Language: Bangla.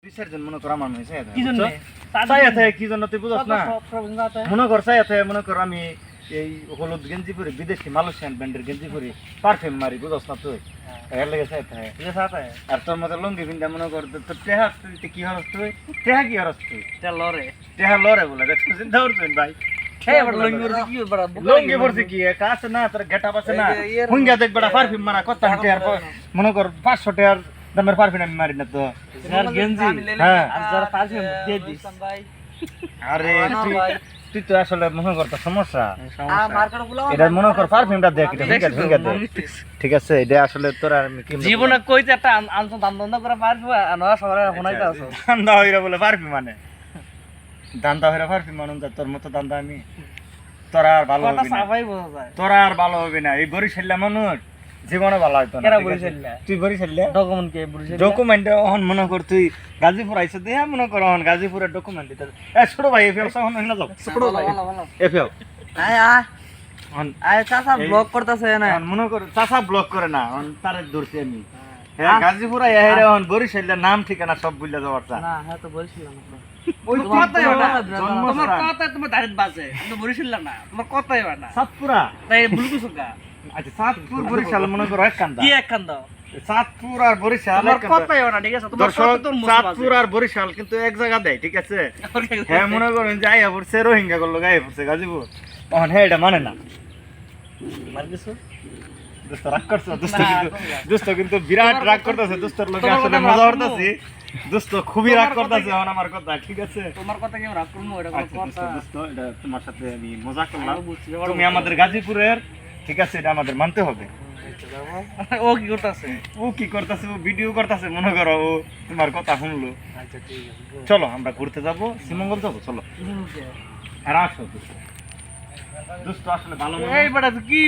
বিসর্জন মনে কর আমার হইছে কি জন্য কি জন্য তুই বুঝছ না মনে কর মনে কর আমি এই হলুদ গেঞ্জি পরে বিদেশি মালয়েশিয়ান ব্র্যান্ডের গেঞ্জি পরে পারফিউম মারি বুঝছ না তুই এর লাগে আর তোর মতো লুঙ্গি পিন্দা মনে কর তোর টেহা তুই কি হরস তুই টেহা কি হরস তুই টেহা লরে বলে দেখছিস চিন্তা করছিস ভাই লুঙ্গি পরছি কি কাছে না তোর গেটআপ আছে না হুঙ্গা দেখ বড় পারফিউম মারা কত টেহার মনে কর 500 টাকার দামের পারফিউম আমি মারি না তো আর গেঞ্জি হ্যাঁ আর যারা পারফিউম দিয়ে দিস আরে তুই তো আসলে মনে কর সমস্যা এটা মনে কর পারফিউমটা দেখ ঠিক আছে এটা আসলে তোর আর কি জীবনে কইতে একটা আনছো দান্দা করে পারফিউম আনোয়া সবারে হোনাইতা আছে দান্দা হইরা বলে পারফিউম মানে দান্দা হইরা পারফিউম মানুন তোর মতো দান্দা আমি তোরা আর ভালো হবে না সবাই বোঝা যায় তোরা আর ভালো হবে না এই বরিশাল্লা মানুষ জীবনে ভালো হইতো না কেরা বরিশাল্লা তুই বরিশাল্লা ডকুমেন্ট কে বরিশাল্লা ডকুমেন্ট অহন মনে কর তুই গাজীপুর আইছ দেয়া মনে কর অহন গাজীপুরের ডকুমেন্ট দিতে এ ছোট ভাই এফএল সাহন না যাও ছোট ভাই এফএল আয় আয় চাচা ব্লক করতেছে না মনে কর চাচা ব্লক করে না অহন তারে দূরছি আমি হ্যাঁ গাজীপুর আইয়া হেরে অহন বরিশাল্লা নাম ঠিকানা সব ভুলে যাওয়ার চা না হ্যাঁ তো বরিশাল্লা না ওই কথাই ওটা তোমার কথা তোমার দাঁড়িয়ে বাজে তুমি বরিশাল্লা না তোমার কথাই ওটা সাতপুরা তাই বুলকুছো কা আচ্ছা সাতপুর বরিশাল মনে করো এক কান্দা কি এক কান্দা সাতপুর আর বরিশাল তোমার কথাই ওটা ঠিক আছে তোমার দর্শক কথা তোর মুখ সাতপুর আর বরিশাল কিন্তু এক জায়গা দেয় ঠিক আছে হ্যাঁ মনে করুন যাই পড়ছে রোহিঙ্গা করলো গায়ে পড়ছে গাজীপুর তখন হ্যাঁ এটা মানে না মার কিছু দোস্ত রাগ করছে দোস্ত কিন্তু বিরাট রাগ করতেছে দোস্তর লোকে আসলে মজা করতেছি দোস্ত খুবই রাগ করতেছে এখন আমার কথা ঠিক আছে তোমার কথা কেউ রাগ করবো এটা আচ্ছা, কথা দোস্ত এটা তোমার সাথে আমি মজা করলাম তুমি আমাদের গাজীপুরের ঠিক আছে এটা আমাদের মানতে হবে ও কি করতেছে ও কি করতেছে ও ভিডিও করতেছে মনে করো ও তোমার কথা শুনলো আচ্ছা ঠিক আছে চলো আমরা ঘুরতে যাবো শ্রীমঙ্গল যাবো চলো আর আসো দোস্ত আসলে ভালো এই বেটা কি